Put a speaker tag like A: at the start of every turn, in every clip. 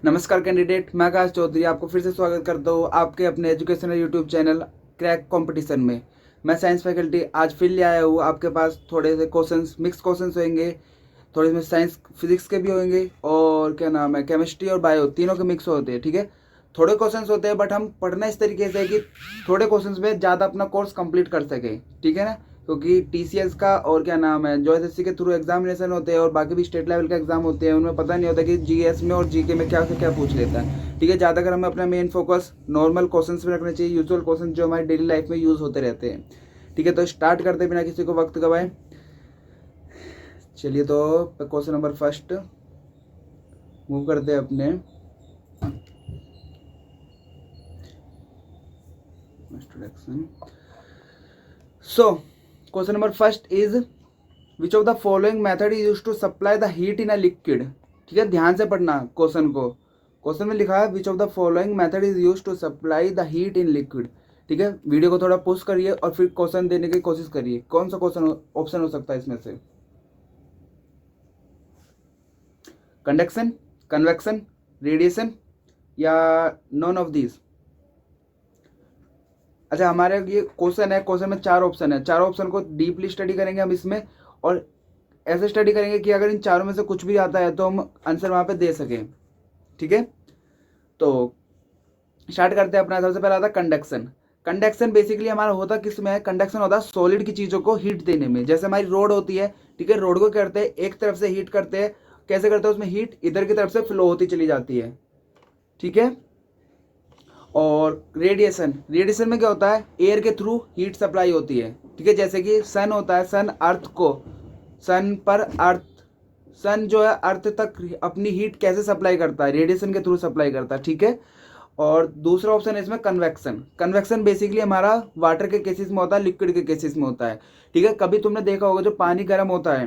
A: नमस्कार कैंडिडेट, मैं आकाश चौधरी आपको फिर से स्वागत करता हूँ आपके अपने educational YouTube channel crack competition में। मैं साइंस फैकल्टी आज फिर ले आया हूँ आपके पास। थोड़े से क्वेश्चंस, मिक्स क्वेश्चंस होंगे, थोड़े इसमें साइंस फिजिक्स के भी होंगे और क्या नाम है केमिस्ट्री और बायो तीनों के मिक्स होते हैं। ठीक है, थोड़े क्वेश्चंस होते हैं बट हम पढ़ना इस तरीके से है कि थोड़े क्वेश्चंस में ज़्यादा अपना कोर्स कंप्लीट कर सके। ठीक है ना, क्योंकि टीसीएस का और क्या नाम है जो एसएससी के थ्रू एग्जामिनेशन होते हैं और बाकी भी स्टेट लेवल का एग्जाम होते हैं, उनमें पता नहीं होता कि जीएस में और जीके में क्या से क्या पूछ लेता है। ठीक है, ज़्यादातर हमें अपना मेन फोकस नॉर्मल क्वेश्चन पे रखना चाहिए, यूजुअल क्वेश्चन जो हमारी डेली लाइफ में यूज़ होते रहते हैं। ठीक है, तो स्टार्ट करते बिना किसी को वक्त गवाए। चलिए, तो क्वेश्चन नंबर फर्स्ट मूव करते हैं अपने introduction. So question number first is which of the following method is use to supply the heat in a liquid. ठीक है, ध्यान से पढ़ना क्वेश्चन को। क्वेश्चन में लिखा है which of the following method is use to supply the heat in liquid. ठीक है, वीडियो को थोड़ा पुश करिए और फिर क्वेश्चन देने की कोशिश करिए। कौन सा क्वेश्चन ऑप्शन हो सकता है इसमें से? कंडक्शन, कन्वेक्शन, रेडिएशन या नॉन ऑफ दीज? अच्छा, हमारे ये क्वेश्चन है, क्वेश्चन में चार ऑप्शन है। चार ऑप्शन को डीपली स्टडी करेंगे हम इसमें और ऐसे स्टडी करेंगे कि अगर इन चारों में से कुछ भी आता है तो हम आंसर वहां पे दे सकें। ठीक है, तो स्टार्ट करते हैं अपना। सबसे पहला आता है कंडक्शन। कंडक्शन बेसिकली हमारा होता किस में है? कंडक्शन होता है सॉलिड की चीज़ों को हीट देने में। जैसे हमारी रोड होती है, ठीक है, रोड को करते हैं एक तरफ से हीट करते हैं। कैसे करते हैं? उसमें हीट इधर की तरफ से फ्लो होती चली जाती है। ठीक है, और रेडिएशन, रेडिएशन में क्या होता है? एयर के थ्रू हीट सप्लाई होती है। ठीक है, जैसे कि सन होता है, सन अर्थ को, सन पर अर्थ, सन जो है अर्थ तक अपनी हीट कैसे सप्लाई करता है? रेडिएशन के थ्रू सप्लाई करता है। ठीक है, और दूसरा ऑप्शन है इसमें कन्वेक्शन। कन्वेक्शन बेसिकली हमारा वाटर के केसेस में होता है, लिक्विड के केसेस में होता है। ठीक है, कभी तुमने देखा होगा जो पानी गर्म होता है,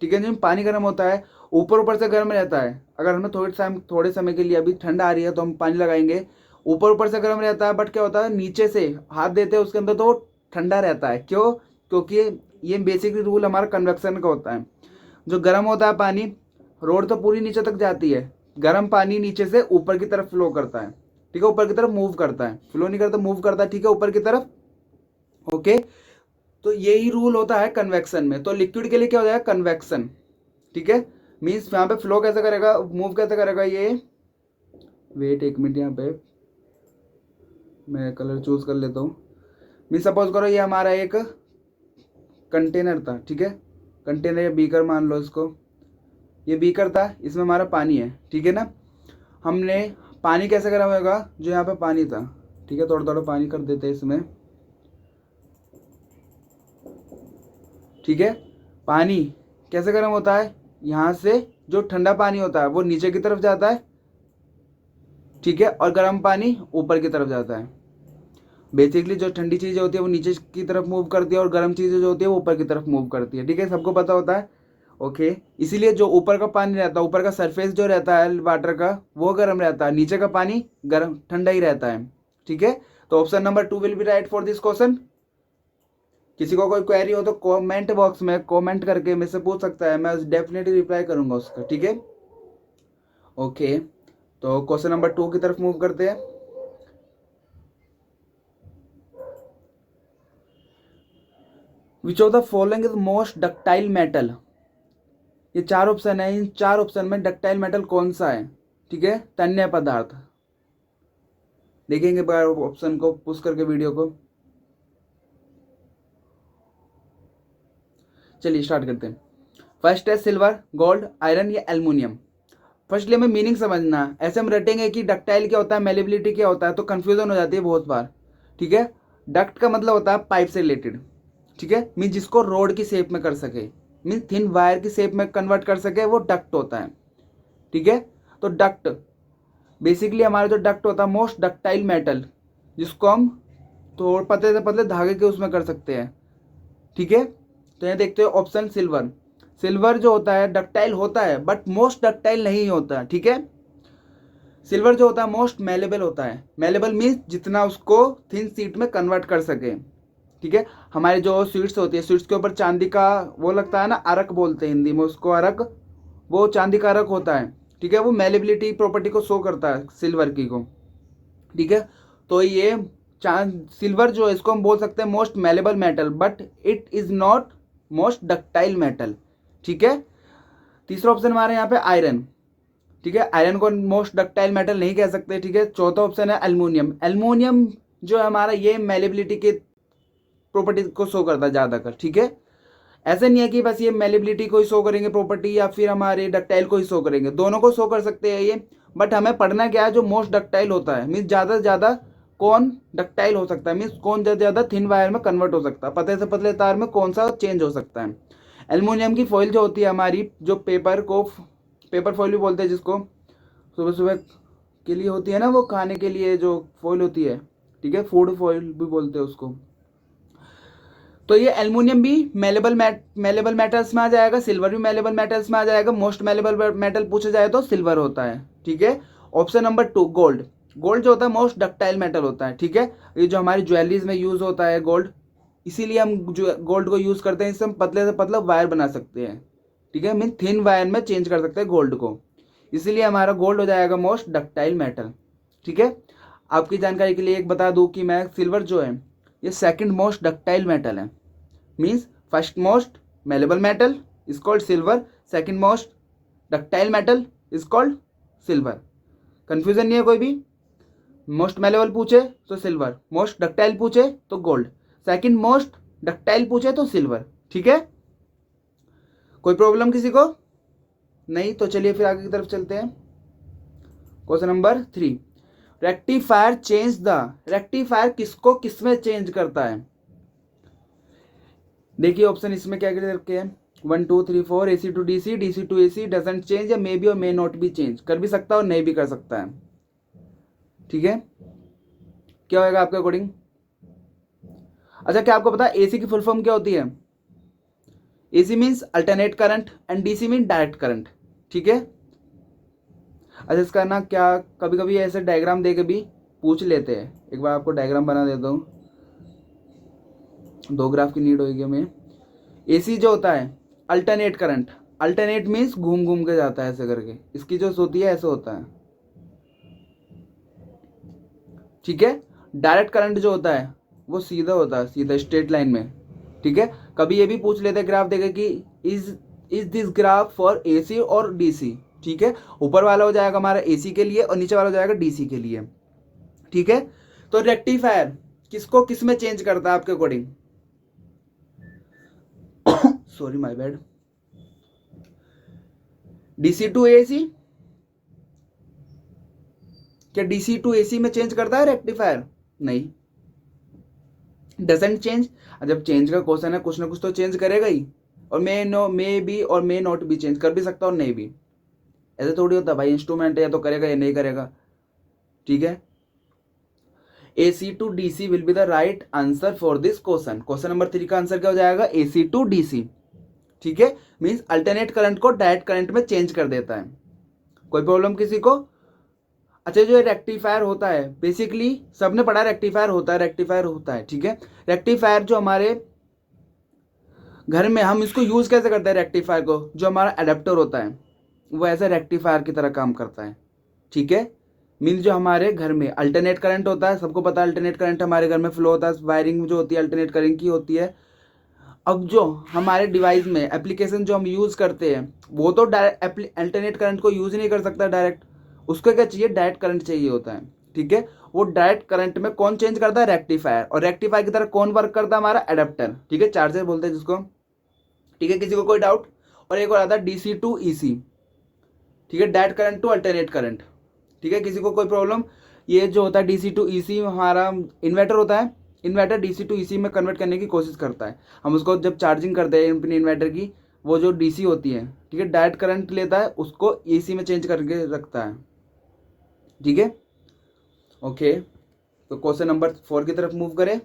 A: ठीक है, जो पानी गर्म होता है ऊपर ऊपर से गर्म रहता है। अगर हमें थोड़े समय के लिए, अभी ठंडा आ रही है तो हम पानी लगाएंगे, ऊपर ऊपर से गर्म रहता है, बट क्या होता है नीचे से हाथ देते हैं उसके अंदर तो वो ठंडा रहता है। क्यों? क्योंकि ये बेसिकली रूल हमारा कन्वेक्शन का होता है। जो गर्म होता है पानी, रोड तो पूरी नीचे तक जाती है, गर्म पानी नीचे से ऊपर की तरफ फ्लो करता है। ठीक है, ऊपर की तरफ मूव करता है, फ्लो नहीं करता, मूव करता है। ठीक है, ऊपर की तरफ। ओके, तो यही रूल होता है कन्वेक्शन में। तो लिक्विड के लिए क्या हो जाएगा? कन्वेक्शन। ठीक है, मीन्स यहाँ पे फ्लो कैसे करेगा, मूव कैसे करेगा ये? वेट एक मिनट, यहाँ पे मैं कलर चूज कर लेता हूँ। मीन सपोज करो ये हमारा एक कंटेनर था। ठीक है, कंटेनर या बीकर मान लो इसको। ये बीकर था, इसमें हमारा पानी है। ठीक है ना, हमने पानी कैसे गर्म होगा? जो यहाँ पे पानी था, ठीक है, थोड़ा थोड़ा पानी कर देते हैं इसमें। ठीक है, पानी कैसे गर्म होता है? यहाँ से जो ठंडा पानी होता है वो नीचे की तरफ जाता है, ठीक है, और गर्म पानी ऊपर की तरफ जाता है। बेसिकली जो ठंडी चीज़ें होती है वो नीचे की तरफ मूव करती है और गर्म चीज़ें जो होती है वो ऊपर की तरफ मूव करती है। ठीक है, सबको पता होता है। ओके, इसीलिए जो ऊपर का पानी रहता है, ऊपर का सरफेस जो रहता है वाटर का, वो गर्म रहता है, नीचे का पानी गर्म ठंडा ही रहता है। ठीक है, तो option number 2 will be right for this question. किसी को कोई क्वेरी हो तो कमेंट बॉक्स में कमेंट करके मेरे से पूछ सकता है, मैं डेफिनेटली रिप्लाई करूंगा उसका। ठीक है, ओके, तो क्वेश्चन नंबर 2 की तरफ मूव करते हैं। विच of the following is most ductile metal. ये चार ऑप्शन है, इन चार ऑप्शन में डक्टाइल मेटल कौन सा है? ठीक है, तन्य पदार्थ। देखेंगे ऑप्शन को पुश करके वीडियो को। चलिए स्टार्ट करते हैं। फर्स्ट है सिल्वर, गोल्ड, आयरन या एल्युमिनियम। फर्स्टली हमें मीनिंग समझना है। ऐसे हम रटेंगे कि डक्टाइल क्या होता है, मेलेबिलिटी क्या होता है, तो कंफ्यूजन हो जाती है बहुत बार। ठीक है, डक्ट का मतलब होता है पाइप से रिलेटेड। ठीक है, मीन जिसको रोड की शेप में कर सके, मीन थिन वायर की शेप में कन्वर्ट कर सके, वो डक्ट होता है। ठीक है, तो डक्ट बेसिकली हमारा जो डक्ट होता है मोस्ट डक्टाइल मेटल, जिसको हम थोड़े पतले से पतले धागे के उसमें कर सकते हैं। ठीक है, तो यहाँ देखते हो ऑप्शन सिल्वर। सिल्वर जो होता है डक्टाइल होता है बट मोस्ट डक्टाइल नहीं होता। ठीक है, सिल्वर जो होता है मोस्ट मेलेबल होता है। मेलेबल मीन्स जितना उसको थिन सीट में कन्वर्ट कर सके। ठीक है, हमारे जो स्वीट्स होती है, स्वीट्स के ऊपर चांदी का वो लगता है ना, अरक बोलते हैं हिंदी में उसको, अरक, वो चांदी का अरक होता है। ठीक है, वो मेलेबिलिटी प्रॉपर्टी को शो करता है सिल्वर की को, ठीक है। तो ये चांद सिल्वर जो है इसको हम बोल सकते हैं most malleable metal, but it is not most ductile metal, ठीक है। तीसरा ऑप्शन हमारे यहाँ पे आयरन, ठीक है, आयरन को मोस्ट डक्टाइल मेटल नहीं कह सकते, ठीक है। चौथा ऑप्शन है एल्युमिनियम, एल्युमिनियम जो है हमारा ये मेलेबिलिटी के प्रॉपर्टी को शो करता है ज़्यादातर, ठीक है। ऐसे नहीं है कि बस ये मेलेबिलिटी को ही शो करेंगे प्रॉपर्टी या फिर हमारे डक्टाइल को ही शो करेंगे, दोनों को शो कर सकते हैं ये। बट हमें पढ़ना क्या है, जो मोस्ट डक्टाइल होता है, मीन्स ज़्यादा से ज़्यादा कौन डक्टाइल हो सकता है, मीन्स कौन ज़्यादा ज़्यादा थिन वायर में कन्वर्ट हो सकता है, पतले से पतले तार में कौन सा चेंज हो सकता है। एल्युमिनियम की फॉइल जो होती है हमारी, जो पेपर को पेपर फॉइल भी बोलते हैं जिसको, सुबह सुबह के लिए होती है ना, वो खाने के लिए जो फॉइल होती है, ठीक है, फूड फॉइल भी बोलते हैं उसको। तो ये एल्युमिनियम भी मेलेबल मेटल्स में आ जाएगा, सिल्वर भी मेलेबल मेटल्स में आ जाएगा। मोस्ट मेलेबल मेटल पूछा जाए तो सिल्वर होता है, ठीक है। ऑप्शन नंबर 2 गोल्ड, गोल्ड जो होता है मोस्ट डक्टाइल मेटल होता है, ठीक है। ये जो हमारी ज्वेलरीज में यूज होता है गोल्ड, इसीलिए हम जो गोल्ड को यूज करते हैं, इससे हम पतले से पतला वायर बना सकते हैं, ठीक है, मीन थिन वायर में चेंज कर सकते हैं गोल्ड को, इसीलिए हमारा गोल्ड हो जाएगा मोस्ट डक्टाइल मेटल, ठीक है। आपकी जानकारी के लिए एक बता दूं कि मैं सिल्वर जो है ये सेकंड मोस्ट डक्टाइल मेटल है, means first most malleable metal is called silver, second most ductile metal is called silver. Confusion नहीं है कोई भी, मोस्ट मेलेबल पूछे तो सिल्वर, मोस्ट डक्टाइल पूछे तो गोल्ड, सेकंड मोस्ट डक्टाइल पूछे तो सिल्वर, ठीक है। कोई प्रॉब्लम किसी को नहीं, तो चलिए फिर आगे की तरफ चलते हैं। Question number 3, rectifier change the, rectifier किसको किसमें चेंज करता है। देखिए ऑप्शन इसमें क्या क्या रखे हैं, 1 2 3 4, AC to DC, DC to AC, doesn't change या मे बी और मे नॉट भी चेंज, कर भी सकता है और नहीं भी कर सकता है, ठीक है। क्या होगा आपके अकॉर्डिंग। अच्छा, क्या आपको पता है AC की फुल फॉर्म क्या होती है। AC means alternate current and DC mean direct current, ठीक है। अच्छा, इसका ना क्या कभी कभी ऐसे डायग्राम दे के भी पूछ लेते हैं, एक बार आपको डायग्राम बना देता हूँ, 2 ग्राफ की नीड होगी हमें। AC जो होता है अल्टरनेट करंट, अल्टरनेट मीन्स घूम घूम के जाता है ऐसे करके, इसकी जो होती है ऐसे होता है, ठीक है। डायरेक्ट करंट जो होता है वो सीधा होता है, सीधा स्ट्रेट लाइन में, ठीक है। कभी ये भी पूछ लेते हैं ग्राफ देखे कि is this graph for AC और DC, ठीक है। ऊपर वाला हो जाएगा हमारा AC के लिए और नीचे वाला हो जाएगा DC के लिए, ठीक है। तो रेक्टिफायर किसको किस में चेंज करता है आपके according, sorry my bad, DC to AC, क्या DC टू AC में चेंज करता है रेक्टिफायर, नहीं, डजंट चेंज। जब चेंज का क्वेश्चन है कुछ ना कुछ तो चेंज करेगा ही, और मे बी और मे नॉट भी चेंज कर भी सकता और नहीं भी, ऐसे थोड़ी होता भाई, इंस्ट्रूमेंट है या तो करेगा या नहीं करेगा, ठीक है। AC to DC will be the right answer for this question. Question number 3 का आंसर क्या हो जाएगा, AC टू DC, ठीक है। मीन्स अल्टरनेट करंट को डायरेक्ट करंट में चेंज कर देता है। कोई प्रॉब्लम किसी को। अच्छा, जो रेक्टिफायर होता है बेसिकली सबने पढ़ा, रेक्टिफायर होता है, रेक्टिफायर होता है, ठीक है। रेक्टिफायर जो हमारे घर में हम इसको यूज कैसे करते हैं, रेक्टिफायर को, जो हमारा अडेप्टर होता है वो ऐसे रेक्टिफायर की तरह काम करता है, ठीक है। मीन्स जो हमारे घर में अल्टरनेट करंट होता है, सबको पता है अल्टरनेट करंट हमारे घर में फ्लो होता है, वायरिंग जो होती है अल्टरनेट करंट की होती है। अब जो हमारे डिवाइस में एप्लीकेशन जो हम यूज़ करते हैं वो तो डायरेक्ट अल्टरनेट करंट को यूज़ नहीं कर सकता डायरेक्ट, उसको क्या चाहिए, डायरेक्ट करंट चाहिए होता है, ठीक है। वो डायरेक्ट करंट में कौन चेंज करता है, रेक्टिफायर, और रेक्टिफायर की तरह कौन वर्क करता है, हमारा एडेप्टर, ठीक है, चार्जर बोलते हैं जिसको, ठीक है। किसी को कोई डाउट। और एक और आता है DC टू EC, ठीक है, direct current to alternate current, ठीक है। किसी को कोई प्रॉब्लम। ये जो होता है DC टू EC हमारा इन्वर्टर होता है, इन्वर्टर DC टू EC में कन्वर्ट करने की कोशिश करता है। हम उसको जब चार्जिंग करते हैं अपने इन्वर्टर की, वो जो DC होती है, ठीक है, डायरेक्ट करंट लेता है उसको AC में चेंज करके रखता है, ठीक है। ओके, तो क्वेश्चन नंबर 4 की तरफ मूव करें।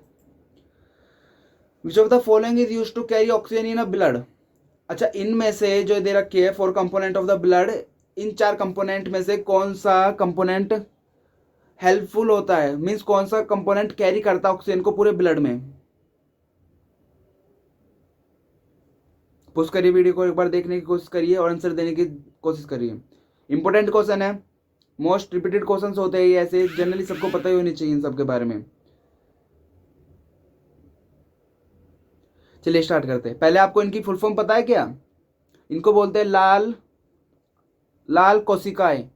A: Which of the following is used to carry oxygen in a blood. अच्छा, इनमें से जो दे रखी है 4 कंपोनेंट ऑफ द ब्लड, इन 4 कंपोनेंट में से कौन सा कंपोनेंट हेल्पफुल होता है, मीन्स कौन सा कंपोनेंट कैरी करता है ऑक्सीजन को पूरे ब्लड में। पुश करिए वीडियो को, एक बार देखने की कोशिश करिए और आंसर देने की कोशिश करिए। इंपॉर्टेंट क्वेश्चन है, मोस्ट रिपीटेड क्वेश्चंस होते हैं ये, ऐसे जनरली सबको पता ही होनी चाहिए इन सब के बारे में। चलिए स्टार्ट करते हैं। पहले आपको इनकी फुल फॉर्म पता है क्या? इनको बोलते हैं लाल लाल कोशिकाएं,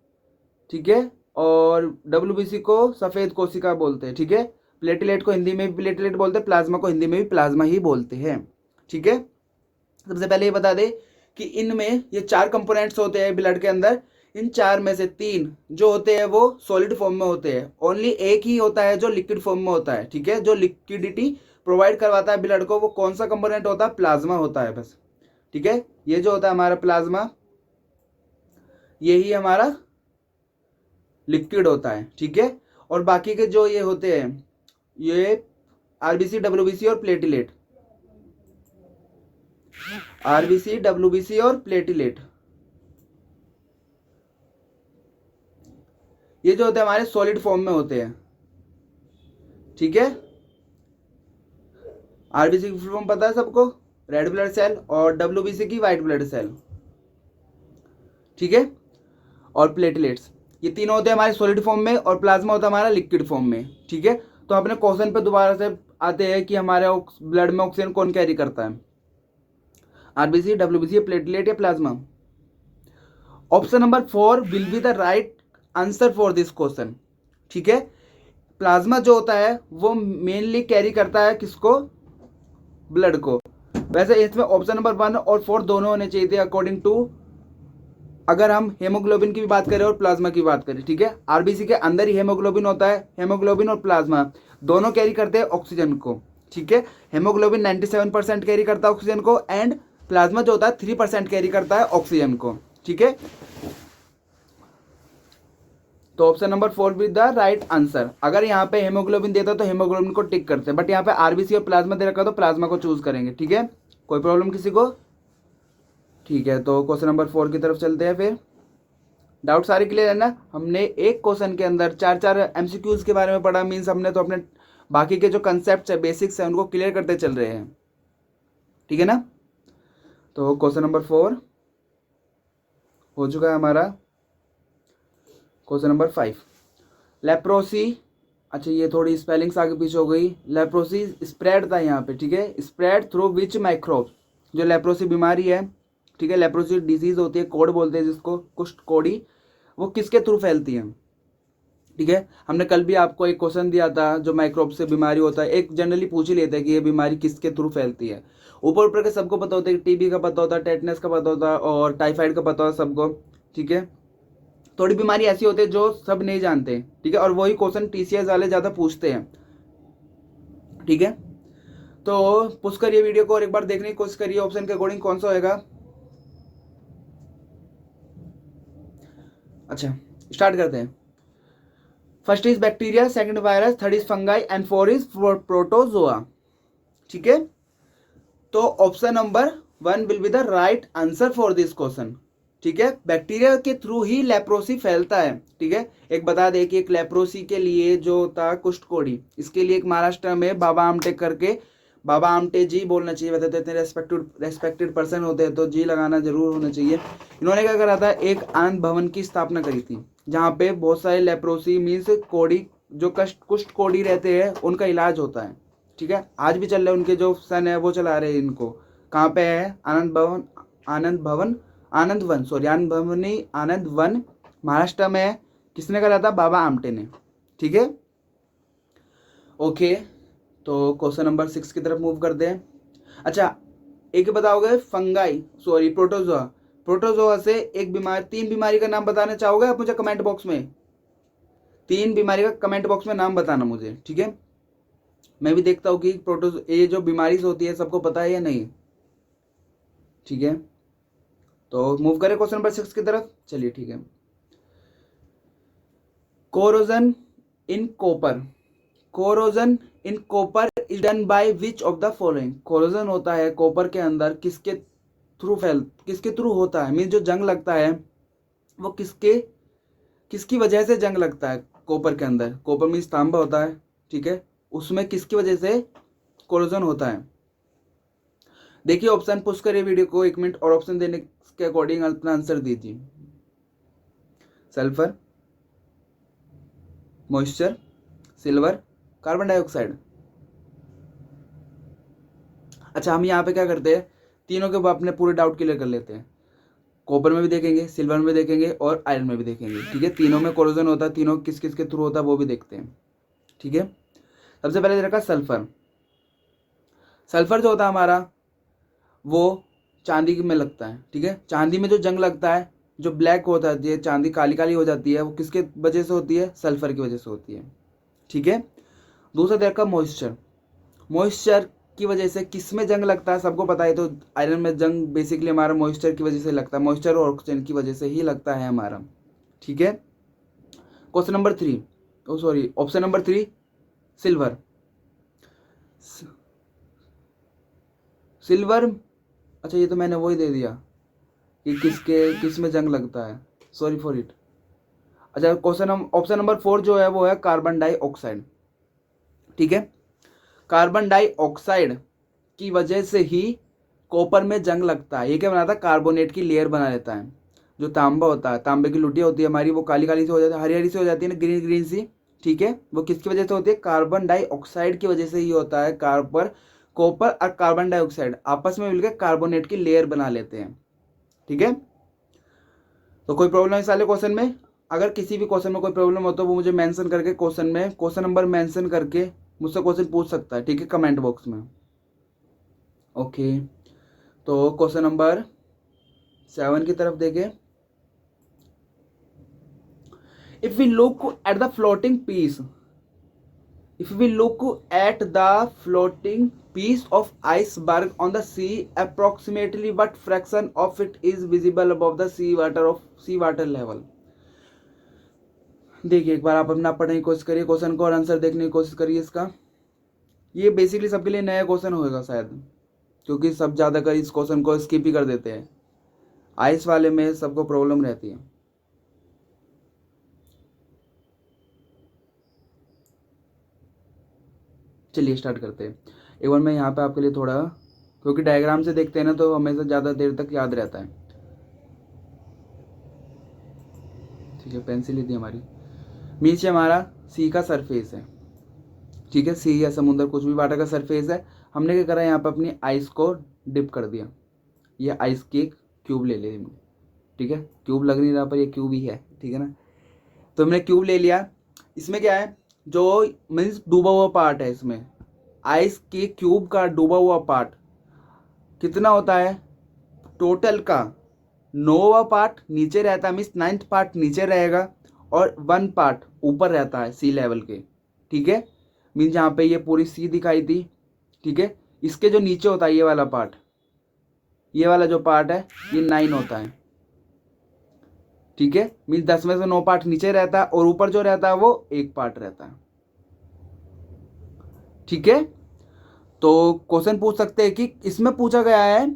A: ठीक है, और डब्ल्यूबीसी को सफेद कोशिका बोलते हैं, ठीक है। प्लेटलेट को हिंदी में भी प्लेटलेट बोलते हैं, प्लाज्मा को हिंदी में भी प्लाज्मा ही बोलते हैं, ठीक है। सबसे पहले ये बता दे कि इनमें ये 4 कंपोनेंट्स होते हैं ब्लड के अंदर। इन 4 में से 3 जो होते हैं वो सॉलिड फॉर्म में होते हैं, ओनली एक ही होता है जो लिक्विड फॉर्म में होता है, ठीक है। जो लिक्विडिटी प्रोवाइड करवाता है ब्लड को, वो कौन सा कंपोनेंट होता है? प्लाज्मा होता है बस, ठीक है। ये जो होता है हमारा प्लाज्मा, यही हमारा लिक्विड होता है, ठीक है। और बाकी के जो ये होते हैं, ये आरबीसी, डब्ल्यूबीसी और प्लेटलेट, आरबीसी, डब्ल्यूबीसी और प्लेटलेट, ये जो होते हैं हमारे सॉलिड फॉर्म में होते हैं, ठीक है। आरबीसी की फुल फॉर्म पता है सबको? रेड ब्लड सेल, और डब्ल्यूबीसी की व्हाइट ब्लड सेल, ठीक है। और प्लेटलेट्स, ये तीनों होते हैं हमारे सॉलिड फॉर्म में, और प्लाज्मा होता है हमारा लिक्विड फॉर्म में, ठीक है। तो अपने क्वेश्चन पे दोबारा से आते हैं कि हमारे ब्लड में ऑक्सीजन कौन कैरी करता है? आरबीसी, डब्ल्यूबीसी, प्लेटलेट या plasma? Option number 4 will be the right answer for this question, ठीक है। प्लाज्मा जो होता है वो मेनली कैरी करता है किसको? ब्लड को। वैसे इसमें ऑप्शन नंबर 1 और 4 दोनों होने चाहिए थे अकॉर्डिंग टू, अगर हम हेमोग्लोबिन की भी बात करें और प्लाज्मा की बात करें, ठीक है। आरबीसी के अंदर ही हेमोग्लोबिन होता है, हेमोग्लोबिन और प्लाज्मा दोनों कैरी करते हैं ऑक्सीजन को, ठीक है। हेमोग्लोबिन 97% कैरी करता है ऑक्सीजन को, एंड प्लाज्मा जो होता है 3% कैरी करता है ऑक्सीजन को, ठीक है। तो option number 4 with the right answer. अगर यहाँ पे हेमोग्लोबिन देता तो हेमोग्लोबिन को टिक करते हैं, बट यहाँ पे आरबीसी और प्लाज्मा दे रखा तो प्लाज्मा को चूज करेंगे, ठीक है। कोई प्रॉब्लम किसी को? ठीक है, तो क्वेश्चन नंबर 4 की तरफ चलते हैं फिर। डाउट सारे क्लियर है ना? हमने एक क्वेश्चन के अंदर 4 एमसीक्यूज के बारे में पढ़ा, मीन्स हमने तो अपने बाकी के जो कंसेप्ट है, बेसिक्स है, उनको क्लियर करते चल रहे हैं, ठीक है ना। तो क्वेश्चन नंबर 4 हो चुका है हमारा। Question number 5, leprosy. अच्छा, ये थोड़ी स्पेलिंग्स आगे पीछे हो गई। लेप्रोसी स्प्रेड था यहाँ पे, ठीक है। Spread through which microbe? जो लेप्रोसी बीमारी है, ठीक है, लेप्रोसी डिजीज होती है, कोड बोलते हैं जिसको, कुष्ठ कोड़ी, वो किसके थ्रू फैलती है? ठीक है, हमने कल भी आपको एक क्वेश्चन दिया था, जो माइक्रोब से बीमारी होता है, एक जनरली पूछ ही लेते हैं कि ये बीमारी किसके थ्रू फैलती है। ऊपर ऊपर के सबको पता होता है कि टीबी का पता होता है, टेटनस का पता होता है, और टाइफाइड का पता होता है सबको, ठीक है। थोड़ी बीमारी ऐसी होती है जो सब नहीं जानते, ठीक है, और वही क्वेश्चन टीसीएस वाले ज़्यादा पूछते हैं, ठीक है। तो पुश करिए वीडियो को और एक बार देखने की कोशिश करिए ऑप्शन के अकॉर्डिंग कौन सा होएगा। अच्छा, स्टार्ट करते हैं। First is bacteria, second virus, third is fungi, and four is protozoa, ठीक है। तो option number 1 will be the right answer for this question, ठीक है। बैक्टीरिया के थ्रू ही लेप्रोसी फैलता है, ठीक है। एक बता दे कि एक लेप्रोसी के लिए जो होता है कुष्ठकोड़ी, इसके लिए एक महाराष्ट्र में बाबा आमटे करके, बाबा आमटे जी बोलना चाहिए, वैसे तो इतने रेस्पेक्टेड पर्सन होते हैं तो जी लगाना जरूर होना चाहिए। इन्होंने क्या करा था, एक आनंद भवन की स्थापना करी थी, जहाँ पे बहुत सारे लेप्रोसी मीन्स कोड़ी, जो कुष्ठ कोड़ी रहते हैं, उनका इलाज होता है, ठीक है। आज भी चल रहे हैं, उनके जो सन है वो चला रहे हैं इनको। कहाँ पे है? आनंद भवन नहीं, आनंद वन महाराष्ट्र में है। किसने करा था? बाबा आमटे ने, ठीक है। ओके, तो क्वेश्चन नंबर 6 की तरफ मूव करते हैं। अच्छा, एक बताओगे फंगाई, सॉरी प्रोटोजोआ, प्रोटोजोआ से एक बीमारी, 3 बीमारी का नाम बताना चाहोगे आप मुझे कमेंट बॉक्स में? 3 बीमारी का कमेंट बॉक्स में नाम बताना मुझे, ठीक है। मैं भी देखता हूँ कि ये जो बीमारी होती है सबको पता है या नहीं, ठीक है। तो मूव करें क्वेश्चन नंबर 6 की तरफ, चलिए ठीक है। Corrosion in copper, corrosion in copper is done by which of the following? Corrosion होता है कॉपर के अंदर, किसके थ्रू होता है, मीन जो जंग लगता है वो किसकी वजह से जंग लगता है कॉपर के अंदर? कॉपर मीन्स तांबा होता है, ठीक है, उसमें किसकी वजह से कोरोजन होता है? देखिए ऑप्शन पुश करिए वीडियो को 1 मिनट, और ऑप्शन देने के अकॉर्डिंग अपना आंसर दीजिए। Sulphur, moisture, silver, carbon dioxide. अच्छा, हम यहाँ पे क्या करते हैं, तीनों के अपने पूरे डाउट क्लियर कर लेते हैं। कॉपर में भी देखेंगे, सिल्वर में भी देखेंगे और आयरन में भी देखेंगे। ठीक है, तीनों में कोरोजन होता है, तीनों किस किस के थ्रू होता है वो भी देखते हैं। ठीक है, सबसे पहले देखा सल्फर। सल्फर जो होता है हमारा वो चांदी में लगता है। ठीक है, चांदी में जो जंग लगता है, जो ब्लैक होता है, ये चांदी काली काली हो जाती है, वो किसके वजह से होती है, सल्फर की वजह से होती है। ठीक है, दूसरा देखा मॉइस्चर। मॉइस्चर की वजह से किस में जंग लगता है, सबको पता है। तो आयरन में जंग बेसिकली हमारा मॉइस्चर की वजह से लगता है, मॉइस्चर और ऑक्सीजन की वजह से ही लगता है हमारा। ठीक है, question number 3, oh sorry, option number 3 silver. Silver, अच्छा ये तो मैंने वही दे दिया कि किस में जंग लगता है, सॉरी फॉर इट। अच्छा, क्वेश्चन ऑप्शन नंबर 4 जो है वो है कार्बन डाइऑक्साइड। ठीक है, कार्बन डाइऑक्साइड की वजह से ही कॉपर में जंग लगता है। ये क्या बनाता है, कार्बोनेट की लेयर बना लेता है। जो तांबा होता है, तांबे की लुटिया होती है हमारी, वो काली काली से हो जाती है, हरी हरी से हो जाती है ना, ग्रीन ग्रीन सी। ठीक है, वो किसकी वजह से होती है, कार्बन डाइऑक्साइड की वजह से ही होता है। कॉपर और कार्बन डाइऑक्साइड आपस में मिलकर कार्बोनेट की लेयर बना लेते हैं। ठीक है, तो कोई प्रॉब्लम इस वाले क्वेश्चन में, अगर किसी भी क्वेश्चन में कोई प्रॉब्लम हो तो वो मुझे मेंशन करके क्वेश्चन में क्वेश्चन नंबर मेंशन करके मुझसे क्वेश्चन पूछ सकता है। ठीक है, कमेंट बॉक्स में। ओके, तो क्वेश्चन नंबर 7 की तरफ देखें। If we look at the floating piece, if we look at the floating piece of iceberg on the sea, approximately what fraction of it is visible above the sea water level? देखिए, एक बार आप अपना पढ़ने की कोशिश करिए question को और आंसर देखने की कोशिश करिए इसका। ये बेसिकली सबके लिए नया क्वेश्चन होगा शायद, क्योंकि सब ज़्यादातर इस क्वेश्चन को स्किप ही कर देते हैं। आइस वाले में सबको प्रॉब्लम रहती है। चलिए स्टार्ट करते हैं। एक बार मैं यहाँ पे आपके लिए थोड़ा, क्योंकि डायग्राम से देखते हैं ना तो हमेशा ज़्यादा देर तक याद रहता है। ठीक है, पेंसिल ही थी हमारी। नीचे हमारा सी का सरफेस है। ठीक है, सी या समुद्र कुछ भी वाटर का सरफेस है। हमने क्या करा, यहाँ पे अपनी आइस को डिप कर दिया। ये आइस की एक क्यूब ले ली हमने। ठीक है, क्यूब लग नहीं रहा पर ये क्यूब ही है। ठीक है ना, तो हमने क्यूब ले लिया। इसमें क्या है, जो मीन्स डूबा हुआ पार्ट है, इसमें आइस के क्यूब का डूबा हुआ पार्ट कितना होता है, टोटल का 9वां पार्ट नीचे रहता है, मीन्स 9th पार्ट नीचे रहेगा और 1 पार्ट ऊपर रहता है सी लेवल के। ठीक है, मीन्स यहाँ पे ये पूरी सी दिखाई थी। ठीक है, इसके जो नीचे होता है ये वाला पार्ट, ये वाला जो पार्ट है ये 9 होता है। ठीक है, मीन्स 10 में से 9 पार्ट नीचे रहता है और ऊपर जो रहता है वो 1 पार्ट रहता है। ठीक है, तो क्वेश्चन पूछ सकते हैं कि इसमें पूछा गया है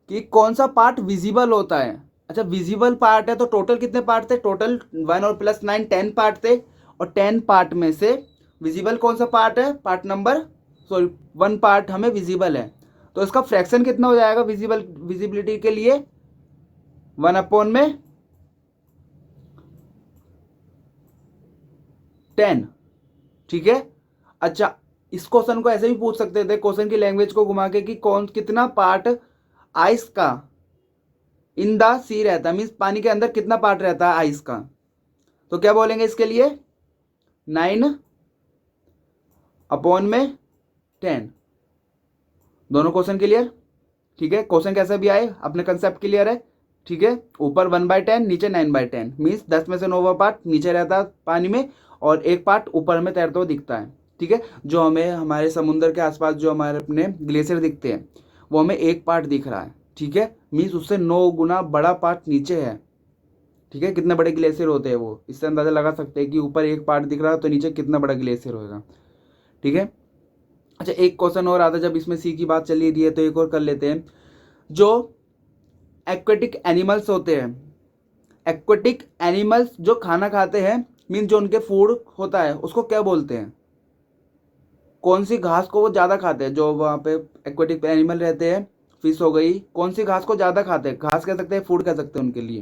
A: कि कौन सा पार्ट विजिबल होता है। अच्छा, विजिबल पार्ट है तो टोटल कितने पार्ट थे, टोटल 1 और प्लस 9 10 पार्ट थे, और 10 पार्ट में से विजिबल कौन सा पार्ट है, पार्ट नंबर सॉरी 1 पार्ट हमें विजिबल है। तो इसका फ्रैक्शन कितना हो जाएगा विजिबिलिटी के लिए, 1/10। ठीक है, अच्छा इस क्वेश्चन को ऐसे भी पूछ सकते थे, क्वेश्चन की लैंग्वेज को घुमा के, कि कौन कितना पार्ट आइस का इन द सी रहता है, मीन्स पानी के अंदर कितना पार्ट रहता है आइस का। तो क्या बोलेंगे इसके लिए, 9/10। दोनों क्वेश्चन क्लियर। ठीक है, क्वेश्चन कैसा भी आए अपने कंसेप्ट क्लियर है। ठीक है, ऊपर 1/10 नीचे 9/10, मीन्स 10 में से 9वां पार्ट नीचे रहता है पानी में और 1 पार्ट ऊपर में तैरता हुआ दिखता है। ठीक है, जो हमें हमारे समुद्र के आसपास जो हमारे अपने ग्लेशियर दिखते हैं वो हमें 1 पार्ट दिख रहा है। ठीक है, मीन्स उससे 9 गुना बड़ा पार्ट नीचे है। ठीक है, कितने बड़े ग्लेशियर होते हैं वो, इससे अंदाजा लगा सकते हैं कि ऊपर 1 पार्ट दिख रहा है तो नीचे कितना बड़ा ग्लेशियर होगा। ठीक है, अच्छा एक क्वेश्चन और आता है, जब इसमें सी की बात चली रही है तो एक और कर लेते हैं। जो एक्वेटिक एनिमल्स होते हैं, एक्वेटिक एनिमल्स जो खाना खाते हैं, मीन जो उनके फूड होता है उसको क्या बोलते हैं, कौन सी घास को वो ज़्यादा खाते हैं, जो वहाँ पे एक्वेटिक एनिमल रहते हैं, फिश हो गई, कौन सी घास को ज़्यादा खाते हैं, घास कह सकते हैं फूड कह सकते हैं उनके लिए,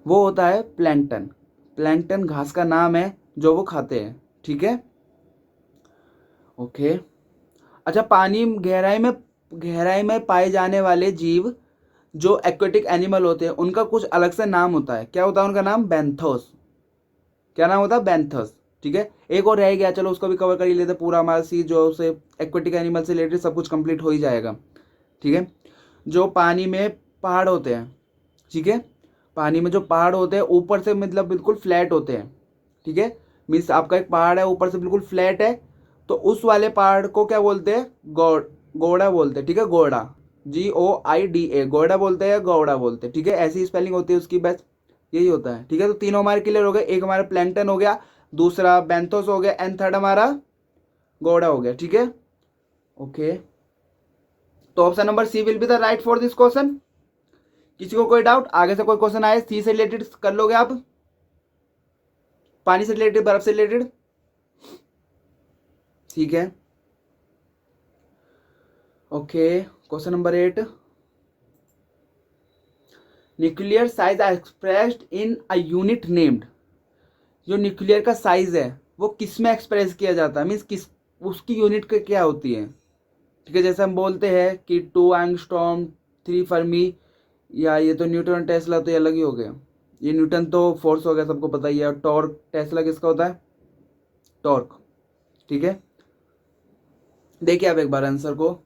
A: वो होता है प्लैंकटन। प्लैंकटन घास का नाम है जो वो खाते हैं, ठीक है। ओके। अच्छा, पानी गहराई में पाए जाने वाले जीव जो एक्वेटिक एनिमल होते हैं उनका कुछ अलग से नाम होता है। क्या होता है उनका नाम? बैंथोस। क्या नाम होता है? बैंथस। ठीक है, एक और रह गया, चलो उसको भी कवर कर ही लेते, पूरा हमारा सी जो से एक्वेटिक एनिमल से रिलेटेड सब कुछ कंप्लीट हो ही जाएगा। ठीक है, जो पानी में पहाड़ होते हैं, ठीक है, पानी में जो पहाड़ होते हैं ऊपर से मतलब बिल्कुल फ्लैट होते हैं, ठीक है। मीन्स आपका एक पहाड़ है ऊपर से बिल्कुल फ्लैट है, तो उस वाले पहाड़ को क्या बोलते हैं? गोड़ा बोलते हैं, ठीक है, गोड़ा, GOIDA, गोड़ा बोलते हैं, गौड़ा बोलते हैं, ठीक है। ऐसी स्पेलिंग होती है उसकी, बस यही होता है, ठीक है। तो तीनों हमारे क्लियर हो गए, एक हमारा प्लैंकटन हो गया, दूसरा बेंथोस हो गया, एंड थर्ड हमारा गौड़ा हो गया, ठीक है। ओके, तो option number C will be the right for this question. किसी को कोई डाउट? आगे से कोई क्वेश्चन आए सी से रिलेटेड कर लोगे आप, पानी से रिलेटेड, बर्फ से रिलेटेड, ठीक है। Okay, question number 8, nuclear size are expressed in a unit named. जो न्यूक्लियर का साइज है वो किस में एक्सप्रेस किया जाता है, मीन्स किस, उसकी यूनिट क्या होती है, ठीक है। जैसे हम बोलते हैं कि 2 एंगस्ट्रॉम, 3 फर्मी, या ये तो न्यूटन टेस्ला तो ये अलग ही हो गया, ये न्यूटन तो फोर्स हो गया, सबको पता ही है। और टॉर्क, टेस्ला किसका होता है? टॉर्क, ठीक है। देखिए आप एक बार आंसर को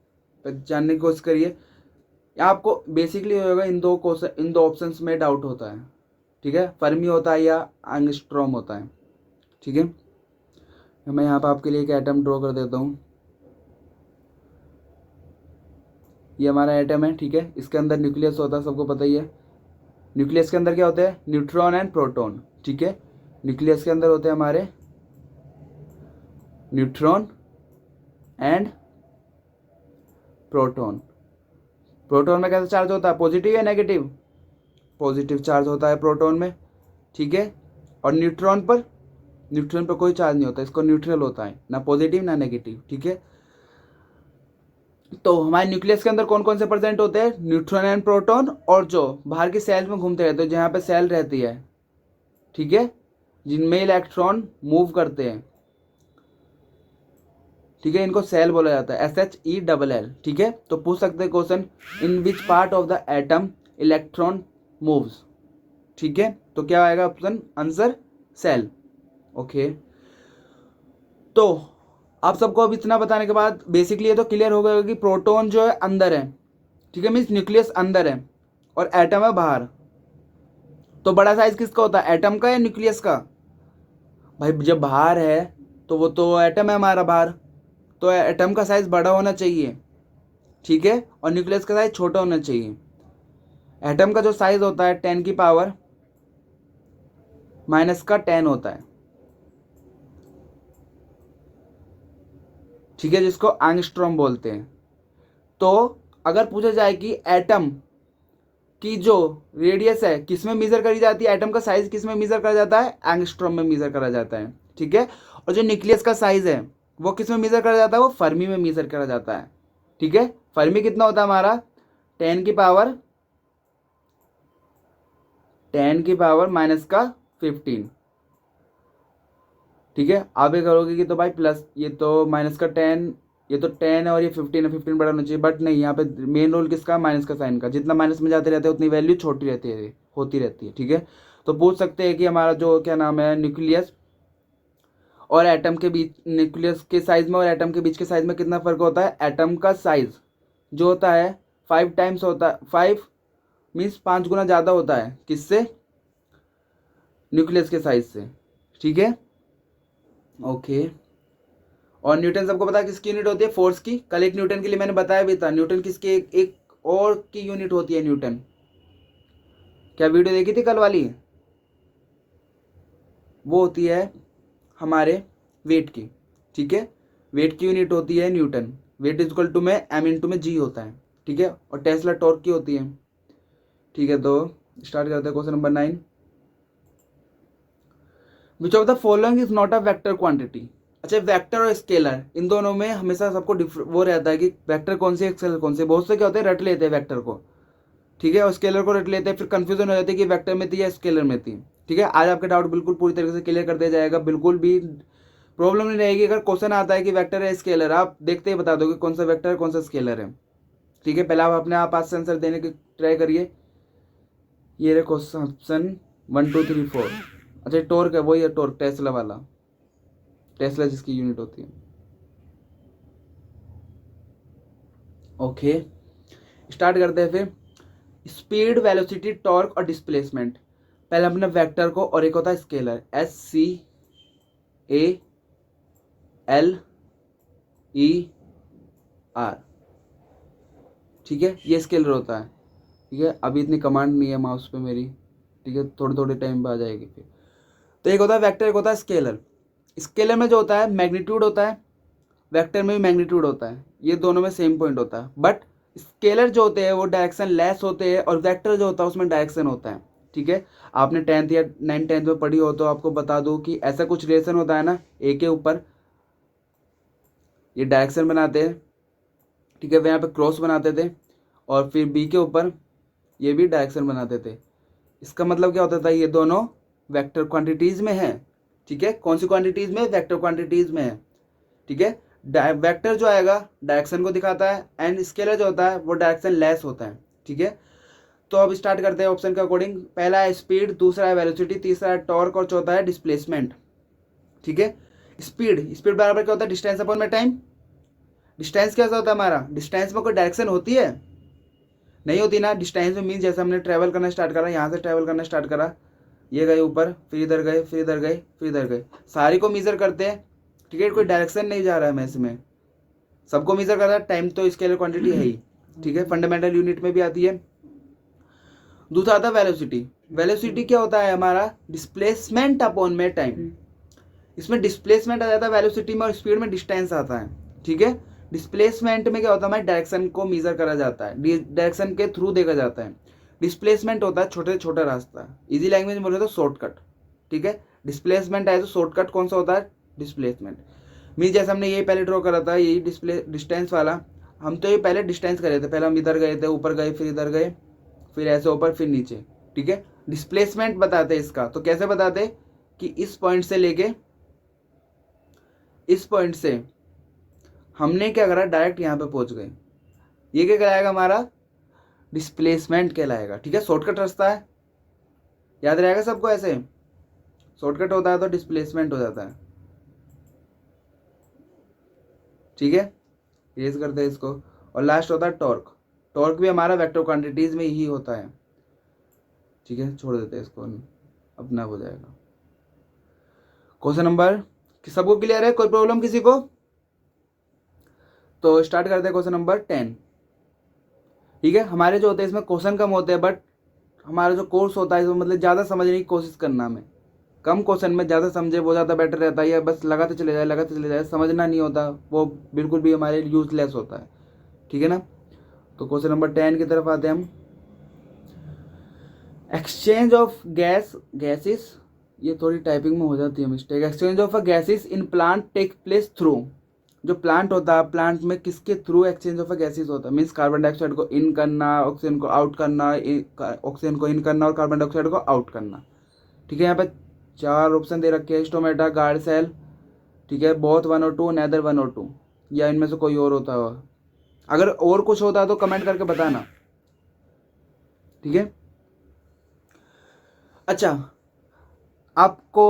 A: जानने की कोशिश करिए। आपको बेसिकली होगा इन दो क्वेश्चन, इन दो ऑप्शंस में डाउट होता है, ठीक है, फर्मी होता है या एंगस्ट्रॉम होता है, ठीक है। मैं यहाँ पर आपके लिए एक एटम ड्रॉ कर देता हूँ। ये हमारा एटम है, ठीक है, इसके अंदर न्यूक्लियस होता है, सबको पता ही है। न्यूक्लियस के अंदर क्या होते हैं? न्यूट्रॉन एंड प्रोटॉन, ठीक है। न्यूक्लियस के अंदर होते हैं हमारे न्यूट्रॉन एंड प्रोटॉन। प्रोटॉन में कैसा चार्ज होता है? पॉजिटिव या नेगेटिव? पॉजिटिव चार्ज होता है प्रोटॉन में, ठीक है। और न्यूट्रॉन पर, न्यूट्रॉन पर कोई चार्ज नहीं होता, इसको न्यूट्रल होता है, ना पॉजिटिव ना नेगेटिव, ठीक है। तो हमारे न्यूक्लियस के अंदर कौन कौन से प्रेजेंट होते हैं? न्यूट्रॉन एंड प्रोटॉन, और जो बाहर की सेल्स में घूमते रहते हैं, जहाँ पे सेल रहती है, ठीक है, जिनमें इलेक्ट्रॉन मूव करते हैं, ठीक है, इनको सेल बोला जाता है, SHELL, ठीक है। तो पूछ सकते हैं question, in which part of the atom electron moves, ठीक है। तो क्या आएगा ऑप्शन आंसर? सेल। ओके, तो आप सबको अब इतना बताने के बाद बेसिकली ये तो क्लियर हो गया कि प्रोटॉन जो है अंदर है, ठीक है, मीन्स न्यूक्लियस अंदर है और एटम है बाहर। तो बड़ा साइज किसका होता है, एटम का या न्यूक्लियस का? भाई जब बाहर है तो वो तो एटम है हमारा बाहर, तो एटम का साइज बड़ा होना चाहिए, ठीक है, और न्यूक्लियस का साइज छोटा होना चाहिए। एटम का जो साइज होता है 10⁻⁻10 होता है, ठीक है, जिसको एंगस्ट्रॉम बोलते हैं। तो अगर पूछा जाए कि एटम की जो रेडियस है किस में मेजर करी जाती है, एटम का साइज किस में मेजर करा जाता है? एंगस्ट्रॉम में मेजर करा जाता है, ठीक है। और जो न्यूक्लियस का साइज है वो किस में मेजर करा जाता है? वो फर्मी में मेजर करा जाता है, ठीक है। फर्मी कितना होता है हमारा? 10⁻⁻15, ठीक है। आप ये करोगे कि तो भाई प्लस, ये तो -10, ये तो 10 है और ये 15 है, 15 बड़ा होना चाहिए, बट नहीं, यहाँ पे मेन रोल किसका? माइनस का साइन का। जितना माइनस में जाते रहते हैं उतनी वैल्यू छोटी रहती है, होती रहती है, ठीक है। तो पूछ सकते हैं कि हमारा जो क्या नाम है, न्यूक्लियस और एटम के बीच, न्यूक्लियस के साइज में और एटम के बीच के साइज में कितना फर्क होता है? एटम का साइज जो होता है 5 टाइम्स होता है, 5 मीन्स 5 गुना ज़्यादा होता है, किससे? न्यूक्लियस के साइज से, ठीक है। ओके, और न्यूटन सबको पता है किसकी यूनिट होती है? फोर्स की। कल एक न्यूटन के लिए मैंने बताया भी था, न्यूटन किसकी एक और की यूनिट होती है न्यूटन। क्या वीडियो देखी थी कल वाली? वो होती है हमारे वेट की, ठीक है। वेट की यूनिट होती है newton. Weight is equal to में m/g होता है, ठीक है। और टेस्ला टॉर्क की होती है, ठीक है। तो स्टार्ट करते हैं question number 9। Which of the following is not a vector quantity. अच्छा, वेक्टर और स्केलर इन दोनों में हमेशा सबको वो रहता है कि वेक्टर कौन से, स्केलर कौन से। बहुत से क्या होते हैं रट लेते हैं वेक्टर को, ठीक है, और स्केलर को रट लेते हैं, फिर कंफ्यूजन हो जाती है कि वेक्टर में थी या स्केलर में थी। ठीक है, आज आपके डाउट बिल्कुल पूरी तरीके से क्लियर कर दिया जाएगा, बिल्कुल भी प्रॉब्लम नहीं रहेगी। अगर क्वेश्चन आता है कि वेक्टर है स्केलर, आप देखते ही बता दोगे कौन सा वेक्टर है कौन सा स्केलर है। ठीक है, पहले आप अपने आप आज से आंसर देने की ट्राई करिए। ये रहे क्वेश्चन ऑप्शन 1 2 3 4। अच्छा, टॉर्क है, वही है टॉर्क, टेस्ला वाला, टेस्ला जिसकी यूनिट होती है। ओके, स्टार्ट करते हैं फिर। स्पीड, वेलोसिटी, टॉर्क और डिस्प्लेसमेंट। पहले अपने वेक्टर को, और एक होता है स्केलर, SCALER। ठीक है, ये स्केलर होता है। ठीक है, अभी इतनी कमांड नहीं है माउस पे मेरी। ठीक है, थोड़े थोड़े टाइम पे आ जाएगी फिर। तो एक होता है वेक्टर, एक होता है स्केलर। स्केलर में जो होता है मैग्नीट्यूड होता है, वेक्टर में भी मैग्नीट्यूड होता है, ये दोनों में सेम पॉइंट होता है। बट स्केलर जो होते हैं वो डायरेक्शन लेस होते हैं, और वेक्टर जो होता है उसमें डायरेक्शन होता है। ठीक है, आपने 10th या 9th 10th में पढ़ी हो तो आपको बता दूं कि ऐसा कुछ रिलेशन होता है ना, ए के ऊपर ये डायरेक्शन बनाते हैं। ठीक है, वे यहाँ पे क्रॉस बनाते थे, और फिर बी के ऊपर ये भी डायरेक्शन बनाते थे। इसका मतलब क्या होता था, ये दोनों वेक्टर क्वांटिटीज में है। ठीक है, कौन सी क्वांटिटीज में, वेक्टर क्वांटिटीज में है। ठीक है, वेक्टर जो आएगा डायरेक्शन को दिखाता है, एंड स्केलर जो होता है वो डायरेक्शन लेस होता है। ठीक है, तो अब स्टार्ट करते हैं ऑप्शन के अकॉर्डिंग। पहला है स्पीड, दूसरा है वेलोसिटी, तीसरा है टॉर्क और चौथा है डिस्प्लेसमेंट। ठीक है, स्पीड, स्पीड बराबर क्या होता है, डिस्टेंस अपॉन में टाइम। डिस्टेंस कैसा होता है हमारा, डिस्टेंस में कोई डायरेक्शन होती है, नहीं होती ना। डिस्टेंस में मीन जैसे हमने ट्रैवल करना स्टार्ट करा, यहाँ से ट्रैवल करना स्टार्ट करा, ये गए ऊपर, फिर इधर गए, फिर इधर गए, फिर इधर गए, सारी को मीजर करते हैं। ठीक है, कोई डायरेक्शन नहीं जा रहा है मैं इसमें, सबको मेजर कर रहा है। टाइम तो स्केलर क्वांटिटी है ही। ठीक है, फंडामेंटल यूनिट में भी आती है। दूसरा आता है वेलोसिटी। वेलोसिटी क्या होता है हमारा, डिस्प्लेसमेंट अपॉन में टाइम। इसमें डिस्प्लेसमेंट आ जाता है वेलोसिटी में, और स्पीड में डिस्टेंस आता है। ठीक है, डिस्प्लेसमेंट में क्या होता है, हमारे डायरेक्शन को मेजर करा जाता है, डायरेक्शन के थ्रू देखा जाता है। डिस्प्लेसमेंट होता है छोटे छोटा रास्ता, इजी लैंग्वेज में बोले तो शॉर्टकट। ठीक है, डिस्प्लेसमेंट आए तो शॉर्टकट कौन सा होता है, डिस्प्लेसमेंट। मीन जैसे हमने ये पहले ड्रॉ करा था, यही डिस्टेंस वाला, हम तो ये पहले डिस्टेंस करे थे, पहले हम इधर गए थे, ऊपर गए, फिर इधर गए, फिर ऐसे ऊपर, फिर नीचे। ठीक है, डिस्प्लेसमेंट बताते हैं इसका, तो कैसे बताते कि इस पॉइंट से लेके इस पॉइंट से हमने क्या करा, डायरेक्ट यहाँ पे पहुंच गए, ये क्या कहलाएगा हमारा, डिस्प्लेसमेंट कहलाएगा। ठीक है, शॉर्टकट रास्ता है, याद रहेगा सबको, ऐसे शॉर्टकट होता है तो डिस्प्लेसमेंट हो जाता है। ठीक है, रेज करते हैं इसको। और लास्ट होता है टॉर्क। टॉर्क भी हमारा वेक्टर क्वांटिटीज में ही होता है। ठीक है, छोड़ देते हैं इसको, अपना हो जाएगा। क्वेश्चन नंबर, सबको क्लियर है, कोई प्रॉब्लम किसी को? तो स्टार्ट करते हैं क्वेश्चन नंबर 10। ठीक है, हमारे जो होते हैं इसमें क्वेश्चन कम होते हैं, बट हमारा जो कोर्स होता है इसमें मतलब ज़्यादा समझने की कोशिश करना में, कम क्वेश्चन में ज़्यादा समझे वो ज़्यादा बेटर रहता है। या बस लगाते चले जाए, लगाते चले जाए, समझना नहीं होता, वो बिल्कुल भी हमारे यूजलेस होता है। ठीक है ना, तो क्वेश्चन नंबर 10 की तरफ आते हैं हम। एक्सचेंज ऑफ गैसेस, ये थोड़ी टाइपिंग में हो जाती है mistake. Exchange of a gases in plant take place through, जो प्लांट होता है, प्लांट में किसके through exchange of a gases होता है, मीन्स कार्बन डाइऑक्साइड को इन करना, ऑक्सीजन को आउट करना, ऑक्सीजन को इन करना और कार्बन डाइऑक्साइड को आउट करना। ठीक है, यहाँ पे 4 ऑप्शन दे रखे हैं, स्टोमेटा, गार्ड सेल। ठीक है, बोथ 1 और 2, नेदर 1 और 2, या इनमें से कोई और होता है। अगर और कुछ होता है तो कमेंट करके बताना। ठीक है, अच्छा, आपको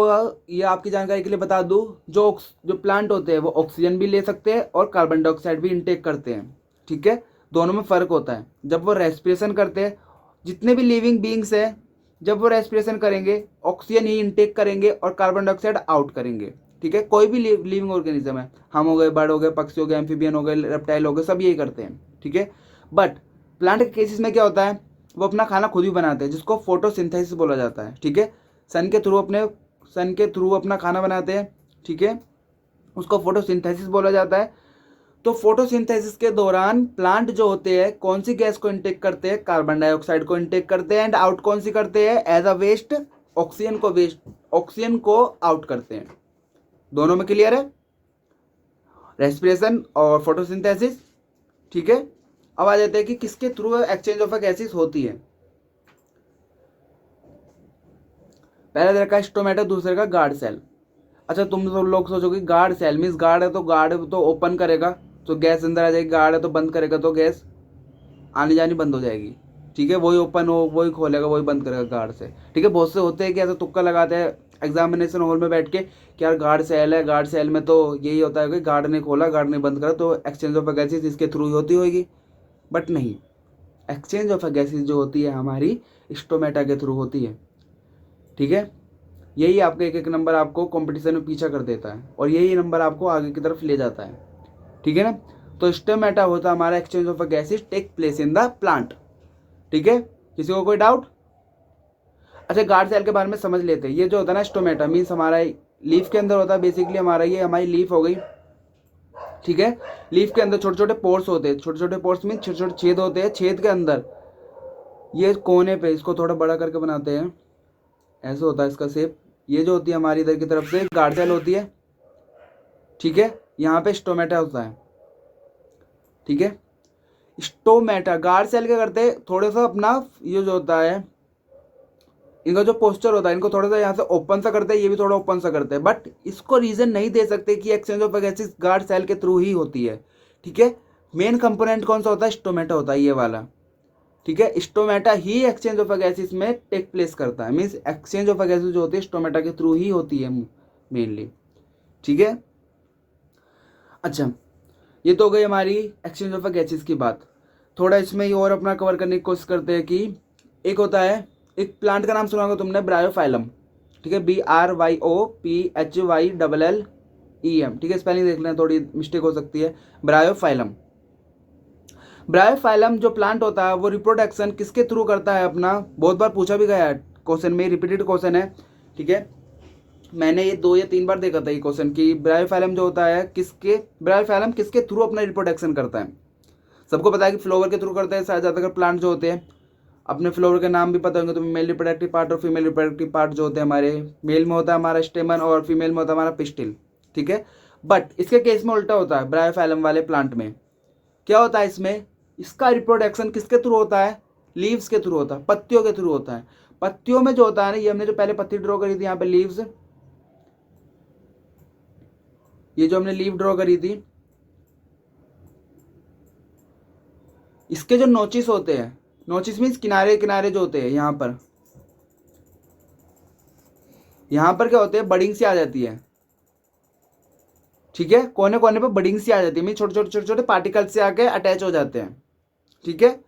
A: ये आपकी जानकारी के लिए बता दूं, जो प्लांट होते हैं वो ऑक्सीजन भी ले सकते हैं और कार्बन डाइऑक्साइड भी इनटेक करते हैं। ठीक है, दोनों में फ़र्क होता है। जब वो रेस्पिरेशन करते हैं, जितने भी लिविंग बींग्स हैं, जब वो रेस्पिरेशन करेंगे ऑक्सीजन ही इनटेक करेंगे और कार्बन डाइऑक्साइड आउट करेंगे। ठीक है, कोई भी लिविंग ऑर्गेनिज्म है, हम हो गए, बर्ड हो गए, पक्षी हो गए, एम्फीबियन हो गए, रेप्टाइल हो गए, सब यही करते हैं। ठीक है, बट प्लांट के केसेस में क्या होता है, वो अपना खाना खुद भी बनाते हैं, जिसको फोटोसिंथेसिस बोला जाता है। ठीक है, सन के थ्रू अपना खाना बनाते हैं। ठीक है, उसको फोटोसिंथेसिस बोला जाता है। तो फोटोसिंथेसिस के दौरान प्लांट जो होते हैं कौन सी गैस को इनटेक करते हैं, कार्बन डाइऑक्साइड को इनटेक करते हैं, एंड आउट कौन सी करते हैं, एज अ वेस्ट, ऑक्सीजन को आउट करते हैं। दोनों में क्लियर है, रेस्पिरेशन और फोटोसिंथेसिस। ठीक है, अब आ जाते हैं कि किसके थ्रू एक्सचेंज ऑफ गैसेस होती है। पहला दे रखा है स्टोमेटा, दूसरे का गार्ड सेल। अच्छा तुम तो लोग सोचोगे गार्ड सेल मीन्स गार्ड है तो गार्ड तो ओपन करेगा तो गैस अंदर आ जाएगी, गार्ड है तो बंद करेगा तो गैस आनी जानी बंद हो जाएगी। ठीक है, वही ओपन हो वही खोलेगा वही बंद करेगा गार्ड से। ठीक है, बहुत से होते हैं कि ऐसा तुक्का लगाते हैं एग्जामिनेशन हॉल में बैठ के कि यार गार्ड सेल है, गार्ड सेल में तो यही होता है कि गार्ड ने खोला गार्ड ने बंद करा तो एक्सचेंज ऑफ गैसेज इसके थ्रू ही होती होगी। बट नहीं, एक्सचेंज ऑफ गैसेज जो होती है हमारी स्टोमेटा के थ्रू होती है। ठीक है, यही आपका एक एक नंबर आपको कंपटीशन में पीछा कर देता है और यही नंबर आपको आगे की तरफ ले जाता है। ठीक है ना, तो स्टोमेटा होता है हमारा exchange of gases take place in the plant. ठीक है, किसी को कोई डाउट? अच्छा गार्ड सेल के बारे में समझ लेते हैं। ये जो होता है ना स्टोमेटा मीन्स हमारा लीफ के अंदर होता है बेसिकली, हमारा ये हमारी लीफ हो गई। ठीक है, लीफ के अंदर छोटे छोटे पोर्स होते हैं, छोटे छोटे पोर्स मीन छोटे छोटे छेद होते हैं। छेद के अंदर ये कोने पे इसको थोड़ा बड़ा करके बनाते हैं, ऐसे होता है इसका शेप। ये जो होती है हमारी इधर की तरफ से गार्ड सेल होती है। ठीक है, यहाँ पे स्टोमेटा होता है। ठीक है, स्टोमेटा गार्ड सेल क्या करते हैं थोड़ा सा अपना ये जो होता है इनका जो पोस्चर होता है इनको थोड़ा सा यहाँ से ओपन सा करते हैं, ये भी थोड़ा ओपन सा करते हैं। बट इसको रीजन नहीं दे सकते कि exchange of gases guard cell के थ्रू ही होती है। ठीक है, मेन कंपोनेंट कौन सा होता है? स्टोमेटा होता है ये वाला। ठीक है, stomata he exchange of gases में टेक प्लेस करता है मीन्स एक्सचेंज ऑफ गैसेस जो होती है स्टोमेटा के थ्रू ही होती है मेनली। ठीक है, अच्छा ये तो हो गई हमारी एक्सचेंज ऑफ गैसेस की बात। थोड़ा इसमें ही और अपना कवर करने की कोशिश करते हैं कि एक होता है, एक प्लांट का नाम सुना होगा तुमने, ब्रायोफाइलम। ठीक है, BRYOPHYLLEM। ठीक है, स्पेलिंग देख लें थोड़ी मिस्टेक हो सकती है। ब्रायोफाइलम, ब्रायोफाइलम जो प्लांट होता है वो रिप्रोडक्शन किसके थ्रू करता है अपना? बहुत बार पूछा भी गया है क्वेश्चन में, रिपीटेड क्वेश्चन है। ठीक है, मैंने ये 2 या 3 बार देखा था ये क्वेश्चन कि ब्रायोफाइलम जो होता है ब्रायोफाइलम किसके थ्रू अपना रिप्रोडक्शन करता है? सबको पता है कि फ्लावर के थ्रू करते हैं ज़्यादातर प्लांट जो होते हैं। अपने फ्लावर के नाम भी पता होंगे तुम्हें, मेल रिप्रोडक्टिव पार्ट और फीमेल रिप्रोडक्टिव पार्ट जो होते हैं हमारे, मेल में होता है हमारा स्टेमन और फीमेल में होता है हमारा पिस्टिल। ठीक है, बट इसके केस में उल्टा होता है। ब्रायोफाइलम वाले प्लांट में क्या होता है, इसमें इसका रिप्रोडक्शन किसके थ्रू होता है? लीव्स के थ्रू होता है, पत्तियों के थ्रू होता है। पत्तियों में जो होता है ना, ये हमने जो पहले पत्ती ड्रॉ करी थी यहाँ पे लीव्स, ये जो हमने लीव ड्रॉ करी थी इसके जो नोचिस होते हैं, नोचिस मीन्स किनारे किनारे जो होते हैं, यहाँ पर क्या होते हैं, बडिंग सी आ जाती है। ठीक है, कोने कोने पे बडिंग सी आ जाती है मीन छोटे छोटे छोटे छोटे पार्टिकल्स से आके अटैच हो जाते हैं। ठीक है,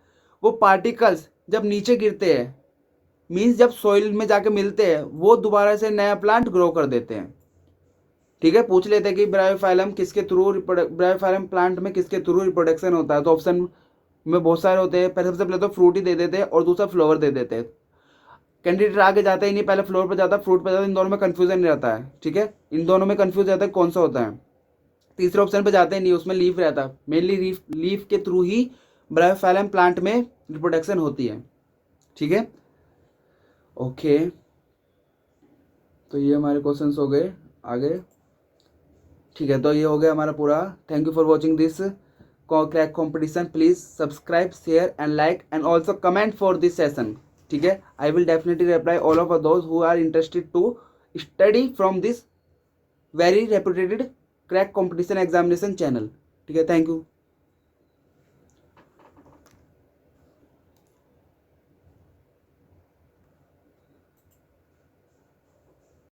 A: वो पार्टिकल्स जब नीचे गिरते हैं मीन्स जब सॉइल में जाके मिलते हैं वो दोबारा से नया प्लांट ग्रो कर देते हैं। ठीक है, पूछ लेते हैं कि ब्रायोफाइलम ब्रायोफाइलम प्लांट में किसके थ्रू रिप्रोडक्शन होता है? तो ऑप्शन में बहुत सारे होते हैं। पहले सबसे पहले तो फ्रूट ही दे देते हैं और दूसरा फ्लावर दे देते हैं। कैंडिडेट आगे जाता ही नहीं, पहले फ्लोर पर जाता फ्रूट पर जाता, इन दोनों में कंफ्यूजन नहीं रहता है। ठीक है, इन दोनों में कंफ्यूज रहता है कौन सा होता है। तीसरे ऑप्शन पे जाते ही नहीं, उसमें लीफ रहता है। मेनली लीफ के थ्रू ही ब्रायोफाइलम प्लांट में रिप्रोडक्शन होती है। ठीक है, ओके, तो ये हमारे क्वेश्चंस हो गए आगे। ठीक है, तो ये हो गया हमारा पूरा। Thank you for watching this crack competition. Please subscribe share and like and also comment for this session. ठीक है, I will definitely reply all of those who are interested to study from this very reputated crack competition examination channel. ठीक है, thank you.